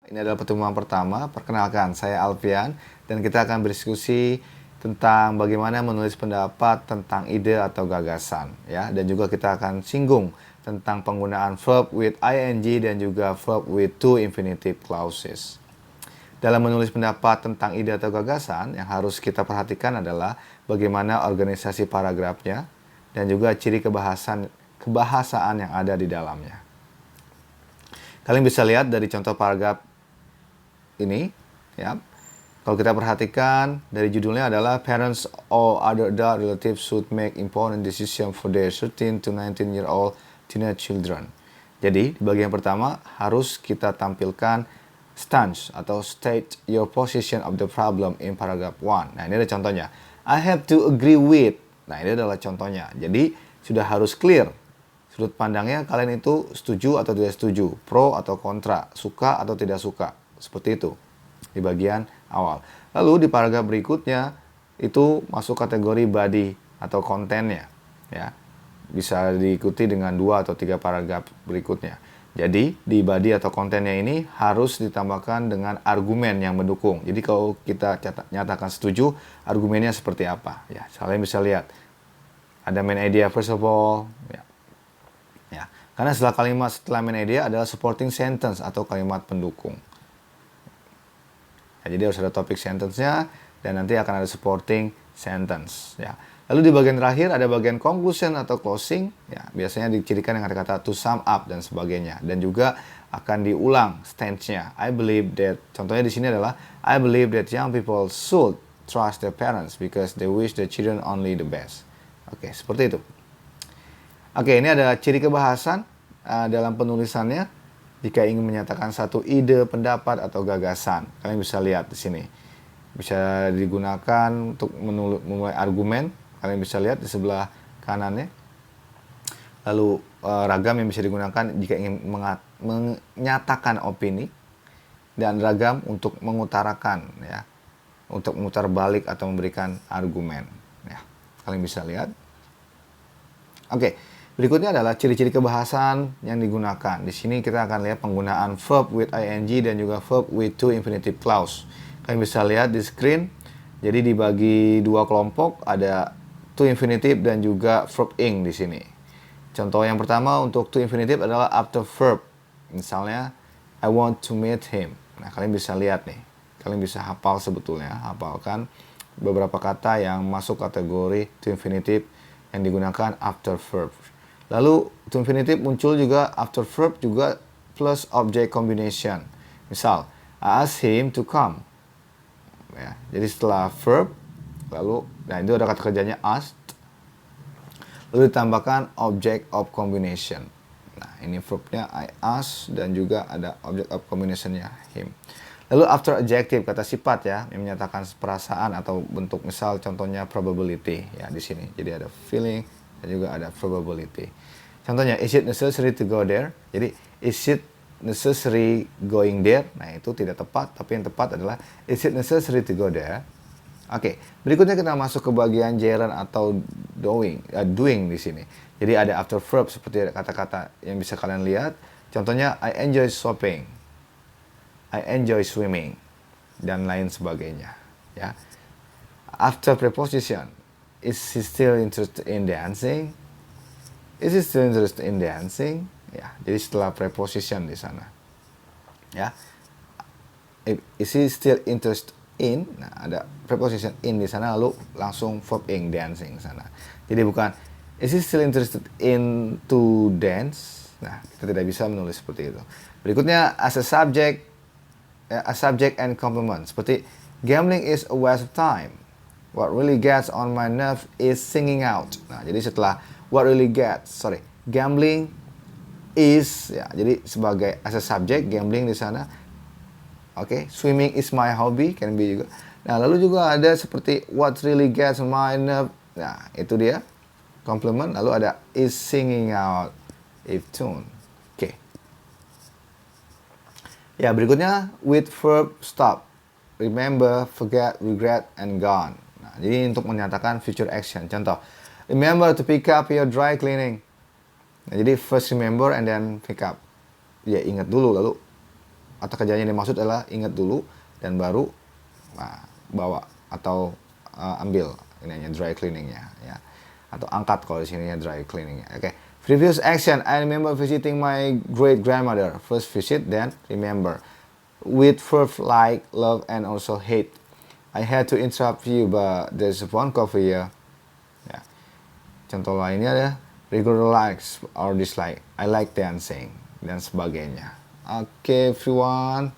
Ini adalah pertemuan pertama. Perkenalkan, saya Alfian dan kita akan berdiskusi tentang bagaimana menulis pendapat tentang ide atau gagasan, ya. Dan juga kita akan singgung tentang penggunaan verb with ing dan juga verb with two infinitive clauses. Dalam menulis pendapat tentang ide atau gagasan, yang harus kita perhatikan adalah bagaimana organisasi paragrafnya dan juga ciri kebahasaan yang ada di dalamnya. Kalian bisa lihat dari contoh paragraf ini, ya. Kalau kita perhatikan dari judulnya adalah Parents or other adult relatives should make important decisions for their 13 to 19-year-old teenage children. Jadi, di bagian pertama harus kita tampilkan stance atau state your position of the problem in paragraph 1. Nah, ini ada contohnya. I have to agree with. Nah, ini adalah contohnya. Jadi, sudah harus clear. Sudut pandangnya kalian itu setuju atau tidak setuju, pro atau kontra, suka atau tidak suka. Seperti itu di bagian awal. Lalu di paragraf berikutnya itu masuk kategori body atau kontennya, ya. Bisa diikuti dengan 2 atau 3 paragraf berikutnya. Jadi di body atau kontennya ini harus ditambahkan dengan argumen yang mendukung. Jadi kalau kita nyatakan setuju, argumennya seperti apa? Ya, kalian bisa lihat. Ada main idea first of all, ya. Ya, karena setelah main idea adalah supporting sentence atau kalimat pendukung. Ya, jadi harus ada topic sentence-nya dan nanti akan ada supporting sentence, ya. Lalu di bagian terakhir ada bagian conclusion atau closing, ya. Biasanya dicirikan dengan kata to sum up dan sebagainya, dan juga akan diulang stance-nya. I believe that, contohnya di sini adalah I believe that young people should trust their parents because they wish their children only the best. Oke, seperti itu. Oke, ini ada ciri kebahasan dalam penulisannya. Jika ingin menyatakan satu ide, pendapat, atau gagasan, kalian bisa lihat di sini. Bisa digunakan untuk memulai argumen. Kalian bisa lihat di sebelah kanannya. Lalu ragam yang bisa digunakan jika ingin menyatakan opini. Dan ragam untuk mengutarakan, ya. Untuk memutar balik atau memberikan argumen. Ya. Kalian bisa lihat. Oke. Berikutnya adalah ciri-ciri kebahasan yang digunakan. Di sini kita akan lihat penggunaan verb with ing dan juga verb with two infinitive clause. Kalian bisa lihat di screen. Jadi dibagi 2 kelompok, ada two infinitive dan juga verb ing di sini. Contoh yang pertama untuk two infinitive adalah after verb. Misalnya I want to meet him. Nah, kalian bisa lihat nih. Kalian bisa hafal sebetulnya, hafalkan beberapa kata yang masuk kategori two infinitive yang digunakan after verb. Lalu to infinitive muncul juga after verb juga plus object combination. Misal, I ask him to come. Ya, jadi setelah verb, lalu, nah itu ada kata kerjanya asked. Lalu ditambahkan object of combination. Nah, ini verbnya I ask dan juga ada object of combinationnya him. Lalu after adjective, kata sifat ya, yang menyatakan perasaan atau bentuk, misal contohnya probability ya di sini. Jadi ada feeling dan juga ada probability. Contohnya, is it necessary to go there? Jadi, is it necessary going there? Nah, itu tidak tepat, tapi yang tepat adalah is it necessary to go there? Oke, berikutnya kita masuk ke bagian gerund atau doing di sini. Jadi ada after verb seperti ada kata-kata yang bisa kalian lihat. Contohnya, I enjoy shopping. I enjoy swimming dan lain sebagainya, ya. After preposition, is he still interested in dancing? Is he still interested in dancing? Ya, jadi setelah preposition di sana, ya. Is he still interested in? Nah, ada preposition in di sana, lalu langsung verb ing dancing sana. Jadi bukan is he still interested in to dance? Nah, kita tidak bisa menulis seperti itu. Berikutnya as a subject and complement. Seperti gambling is a waste of time. What really gets on my nerves is singing out. Nah, jadi setelah gambling is, ya, jadi sebagai as a subject, gambling di sana. Oke, swimming is my hobby, can be juga. Nah, lalu juga ada seperti what really gets on my nerve. Nah, itu dia complement. Lalu ada is singing out if tune. Oke. Ya, berikutnya with verb stop. Remember, forget, regret, and gone. Nah, jadi untuk menyatakan future action. Contoh, remember to pick up your dry cleaning. Nah, jadi first remember and then pick up. Ya, ingat dulu lalu kata kerjanya yang dimaksud adalah ingat dulu dan baru bawa atau ambil ininya dry cleaningnya ya, atau angkat kalau di sini ya dry cleaningnya. Oke. Previous action, I remember visiting my great grandmother. First visit, then remember. With verbs like love and also hate. I had to interrupt you, but there's one coffee here. Ya. Contoh lainnya ada regular likes or dislike. I like dancing dan sebagainya. Oke, everyone.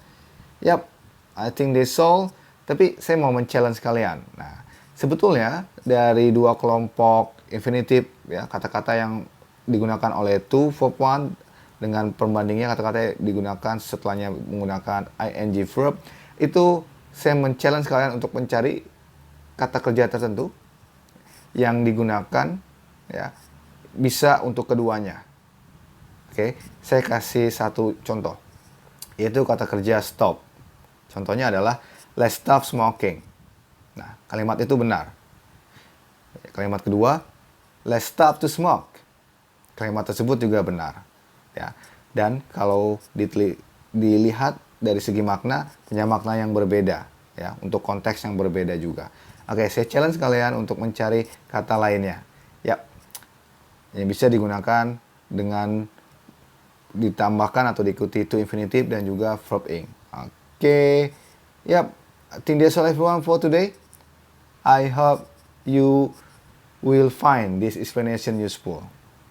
Yap, I think that's all. Tapi saya mau men-challenge kalian. Nah, sebetulnya dari dua kelompok infinitive ya, kata-kata yang digunakan oleh to verb one dengan perbandingnya kata-kata yang digunakan setelahnya menggunakan ing verb, itu saya men-challenge kalian untuk mencari kata kerja tertentu yang digunakan ya bisa untuk keduanya. Oke, saya kasih satu contoh, yaitu kata kerja stop. Contohnya adalah let's stop smoking. Nah, kalimat itu benar. Kalimat kedua, let's stop to smoke. Kalimat tersebut juga benar. Ya. Dan kalau dilihat dari segi makna, punya makna yang berbeda. Ya, untuk konteks yang berbeda juga. Oke, saya challenge kalian untuk mencari kata lainnya. Ya, yang bisa digunakan dengan ditambahkan atau diikuti to infinitive dan juga verb ing. Oke. Yep, I think that's all everyone for today. I hope you will find this explanation useful.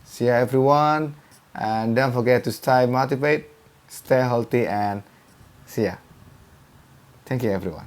See ya everyone, and don't forget to stay motivated, stay healthy, and see ya. Thank you everyone.